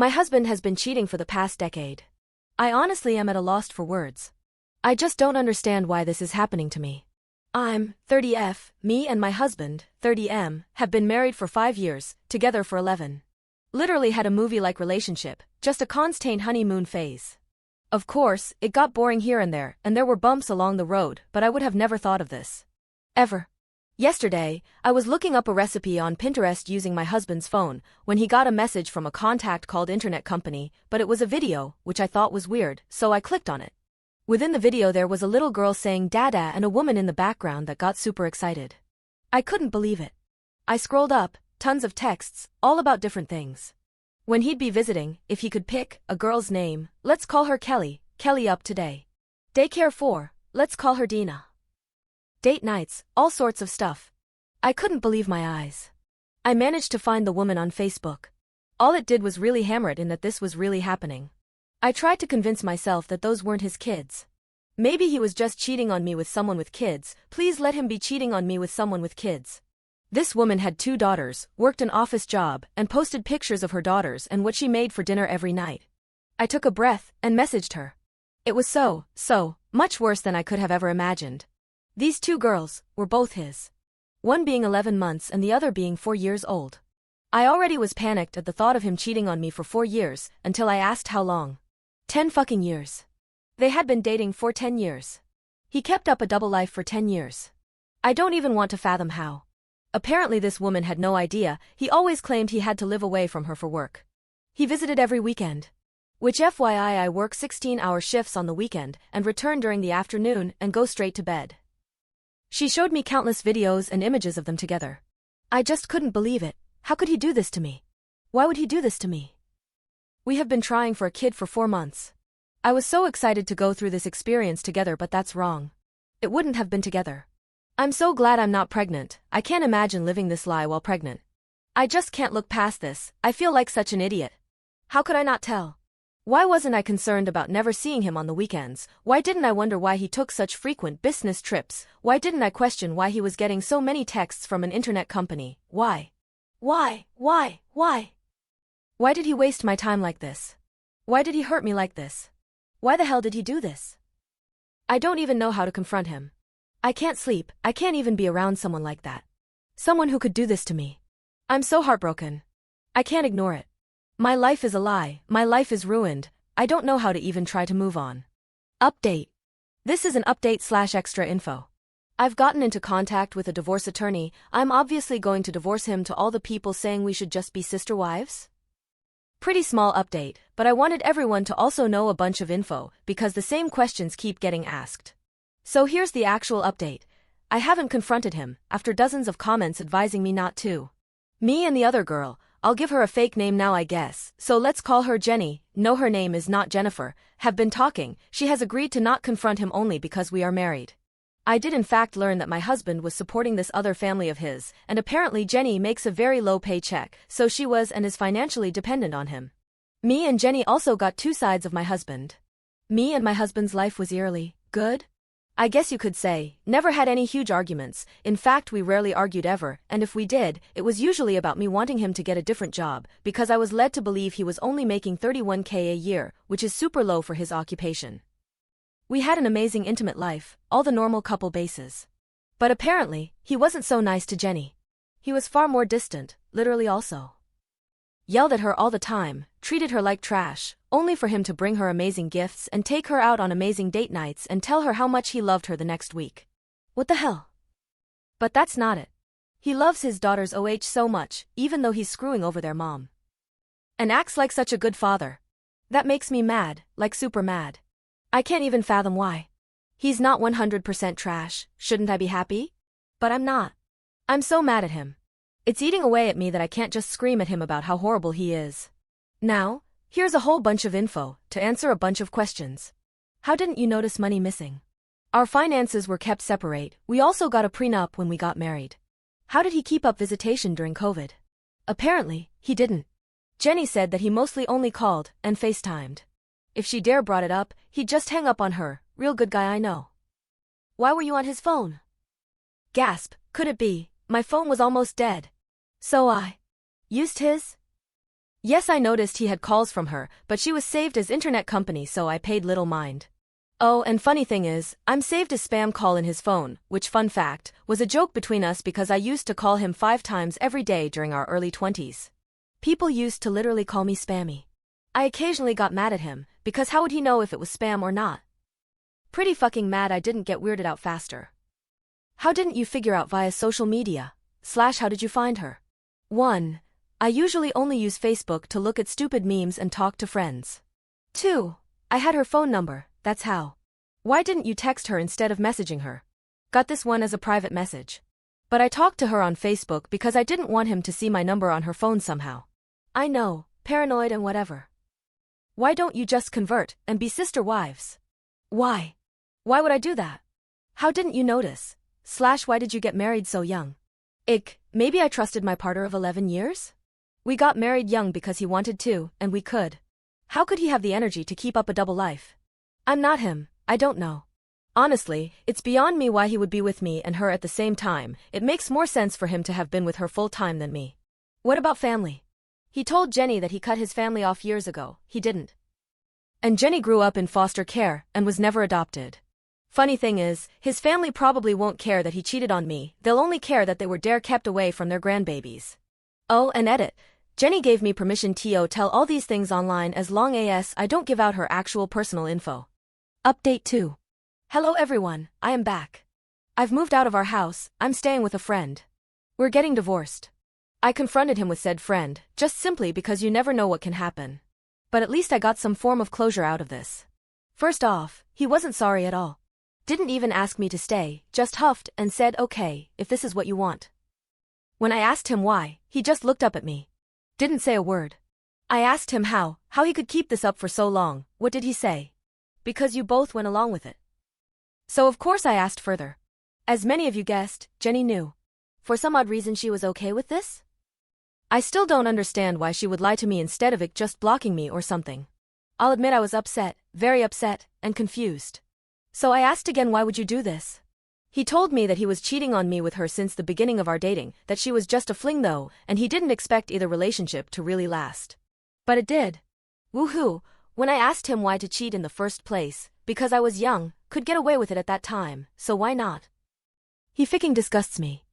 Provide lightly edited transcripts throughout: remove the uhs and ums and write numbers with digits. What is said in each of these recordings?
My husband has been cheating for the past decade. I honestly am at a loss for words. I just don't understand why this is happening to me. I'm 30F, me and my husband, 30M, have been married for 5 years, together for 11. Literally had a movie-like relationship, just a constant honeymoon phase. Of course, it got boring here and there were bumps along the road, but I would have never thought of this. Ever. Yesterday, I was looking up a recipe on Pinterest using my husband's phone, when he got a message from a contact called Internet Company, but it was a video, which I thought was weird, so I clicked on it. Within the video there was a little girl saying "Dada" and a woman in the background that got super excited. I couldn't believe it. I scrolled up, tons of texts, all about different things. When he'd be visiting, if he could pick a girl's name, let's call her Kelly, Kelly up today. Daycare 4, let's call her Dina. Date nights, all sorts of stuff. I couldn't believe my eyes. I managed to find the woman on Facebook. All it did was really hammer it in that this was really happening. I tried to convince myself that those weren't his kids. Maybe he was just cheating on me with someone with kids, please let him be cheating on me with someone with kids. This woman had 2 daughters, worked an office job, and posted pictures of her daughters and what she made for dinner every night. I took a breath and messaged her. It was so much worse than I could have ever imagined. These 2 girls were both his. One being 11 months and the other being 4 years old. I already was panicked at the thought of him cheating on me for 4 years, until I asked how long. 10 fucking years. They had been dating for 10 years. He kept up a double life for 10 years. I don't even want to fathom how. Apparently this woman had no idea, he always claimed he had to live away from her for work. He visited every weekend. Which FYI I work 16-hour shifts on the weekend and return during the afternoon and go straight to bed. She showed me countless videos and images of them together. I just couldn't believe it. How could he do this to me? Why would he do this to me? We have been trying for a kid for 4 months. I was so excited to go through this experience together, but that's wrong. It wouldn't have been together. I'm so glad I'm not pregnant. I can't imagine living this lie while pregnant. I just can't look past this. I feel like such an idiot. How could I not tell? Why wasn't I concerned about never seeing him on the weekends? Why didn't I wonder why he took such frequent business trips? Why didn't I question why he was getting so many texts from an internet company? Why? Why? Why did he waste my time like this? Why did he hurt me like this? Why the hell did he do this? I don't even know how to confront him. I can't sleep, I can't even be around someone like that. Someone who could do this to me. I'm so heartbroken. I can't ignore it. My life is a lie, my life is ruined, I don't know how to even try to move on. Update. This is an update/extra info. I've gotten into contact with a divorce attorney. I'm obviously going to divorce him to all the people saying we should just be sister wives. Pretty small update, but I wanted everyone to also know a bunch of info, because the same questions keep getting asked. So here's the actual update. I haven't confronted him, after dozens of comments advising me not to. Me and the other girl, I'll give her a fake name now I guess, so let's call her Jenny, no her name is not Jennifer, have been talking. She has agreed to not confront him only because we are married. I did in fact learn that my husband was supporting this other family of his, and apparently Jenny makes a very low paycheck, so she was and is financially dependent on him. Me and Jenny also got 2 sides of my husband. Me and my husband's life was eerily good? I guess you could say, never had any huge arguments. In fact we rarely argued ever, and if we did, it was usually about me wanting him to get a different job, because I was led to believe he was only making $31K a year, which is super low for his occupation. We had an amazing intimate life, all the normal couple bases. But apparently, he wasn't so nice to Jenny. He was far more distant, literally also. Yelled at her all the time, treated her like trash, only for him to bring her amazing gifts and take her out on amazing date nights and tell her how much he loved her the next week. What the hell? But that's not it. He loves his daughters so much, even though he's screwing over their mom. And acts like such a good father. That makes me mad, like super mad. I can't even fathom why. He's not 100% trash, shouldn't I be happy? But I'm not. I'm so mad at him. It's eating away at me that I can't just scream at him about how horrible he is. Now, here's a whole bunch of info, to answer a bunch of questions. How didn't you notice money missing? Our finances were kept separate, we also got a prenup when we got married. How did he keep up visitation during COVID? Apparently, he didn't. Jenny said that he mostly only called and FaceTimed. If she dare brought it up, he'd just hang up on her, real good guy I know. Why were you on his phone? Gasp, could it be, my phone was almost dead. So I used his? Yes, I noticed he had calls from her, but she was saved as internet company, so I paid little mind. Oh, and funny thing is, I'm saved as spam call in his phone, which, fun fact, was a joke between us because I used to call him 5 times every day during our early 20s. People used to literally call me spammy. I occasionally got mad at him, because how would he know if it was spam or not? Pretty fucking mad I didn't get weirded out faster. How didn't you figure out via social media? / how did you find her? 1. I usually only use Facebook to look at stupid memes and talk to friends. 2. I had her phone number, that's how. Why didn't you text her instead of messaging her? Got this one as a private message. But I talked to her on Facebook because I didn't want him to see my number on her phone somehow. I know, paranoid and whatever. Why don't you just convert and be sister wives? Why? Why would I do that? How didn't you notice? / why did you get married so young? Maybe I trusted my partner of 11 years? We got married young because he wanted to, and we could. How could he have the energy to keep up a double life? I'm not him, I don't know. Honestly, it's beyond me why he would be with me and her at the same time. It makes more sense for him to have been with her full time than me. What about family? He told Jenny that he cut his family off years ago, he didn't. And Jenny grew up in foster care and was never adopted. Funny thing is, his family probably won't care that he cheated on me, they'll only care that they were kept away from their grandbabies. Oh, and edit. Jenny gave me permission to tell all these things online as long as I don't give out her actual personal info. Update 2. Hello everyone, I am back. I've moved out of our house, I'm staying with a friend. We're getting divorced. I confronted him with said friend, just simply because you never know what can happen. But at least I got some form of closure out of this. First off, he wasn't sorry at all. Didn't even ask me to stay, just huffed and said okay, if this is what you want. When I asked him why, he just looked up at me. Didn't say a word. I asked him how he could keep this up for so long. What did he say? Because you both went along with it. So of course I asked further. As many of you guessed, Jenny knew. For some odd reason she was okay with this? I still don't understand why she would lie to me instead of just blocking me or something. I'll admit I was upset, very upset, and confused. So I asked again, why would you do this? He told me that he was cheating on me with her since the beginning of our dating, that she was just a fling though, and he didn't expect either relationship to really last. But it did. Woohoo! When I asked him why to cheat in the first place, because I was young, could get away with it at that time, so why not? He fucking disgusts me.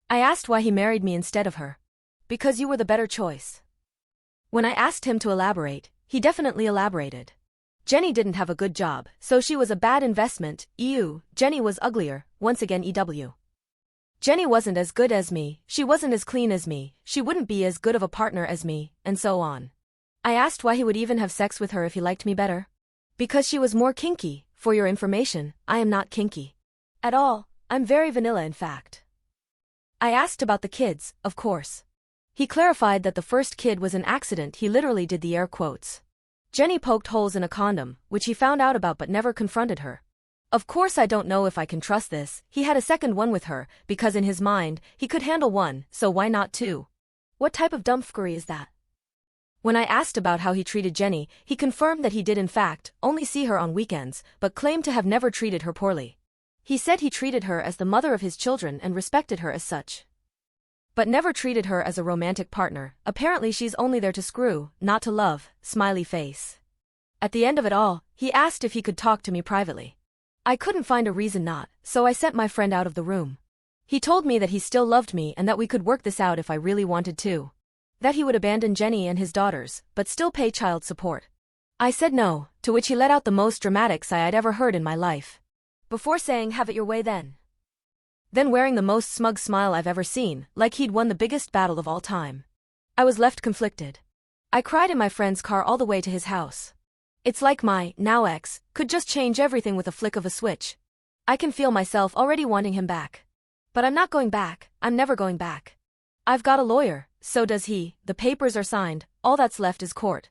I asked why he married me instead of her. Because you were the better choice. When I asked him to elaborate, he definitely elaborated. Jenny didn't have a good job, so she was a bad investment. Jenny was uglier, once again EW. Jenny wasn't as good as me, she wasn't as clean as me, she wouldn't be as good of a partner as me, and so on. I asked why he would even have sex with her if he liked me better. Because she was more kinky. For your information, I am not kinky. At all, I'm very vanilla in fact. I asked about the kids, of course. He clarified that the first kid was an accident, he literally did the air quotes. Jenny poked holes in a condom, which he found out about but never confronted her. Of course I don't know if I can trust this, he had a second one with her, because in his mind, he could handle one, so why not two? What type of dumpfuckery is that? When I asked about how he treated Jenny, he confirmed that he did in fact only see her on weekends, but claimed to have never treated her poorly. He said he treated her as the mother of his children and respected her as such. But never treated her as a romantic partner. Apparently she's only there to screw, not to love, smiley face. At the end of it all, he asked if he could talk to me privately. I couldn't find a reason not, so I sent my friend out of the room. He told me that he still loved me and that we could work this out if I really wanted to. That he would abandon Jenny and his daughters, but still pay child support. I said no, to which he let out the most dramatic sigh I'd ever heard in my life. Before saying, have it your way then. Then wearing the most smug smile I've ever seen, like he'd won the biggest battle of all time. I was left conflicted. I cried in my friend's car all the way to his house. It's like my, now ex, could just change everything with a flick of a switch. I can feel myself already wanting him back. But I'm not going back, I'm never going back. I've got a lawyer, so does he, the papers are signed, all that's left is court.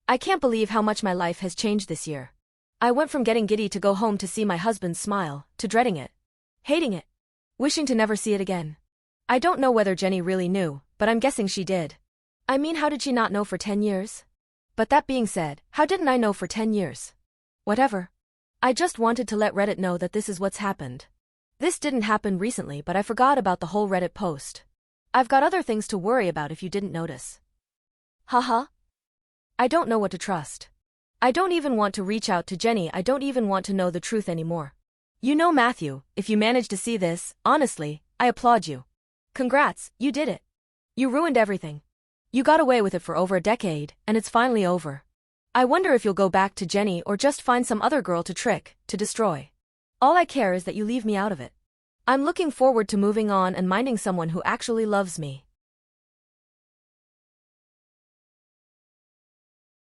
I can't believe how much my life has changed this year. I went from getting giddy to go home to see my husband's smile, to dreading it. Hating it. Wishing to never see it again. I don't know whether Jenny really knew, but I'm guessing she did. I mean, how did she not know for 10 years? But that being said, how didn't I know for 10 years? Whatever. I just wanted to let Reddit know that this is what's happened. This didn't happen recently, but I forgot about the whole Reddit post. I've got other things to worry about if you didn't notice. Haha. I don't know what to trust. I don't even want to reach out to Jenny. I don't even want to know the truth anymore. You know, Matthew, if you manage to see this, honestly, I applaud you. Congrats, you did it. You ruined everything. You got away with it for over a decade, and it's finally over. I wonder if you'll go back to Jenny or just find some other girl to trick, to destroy. All I care is that you leave me out of it. I'm looking forward to moving on and minding someone who actually loves me.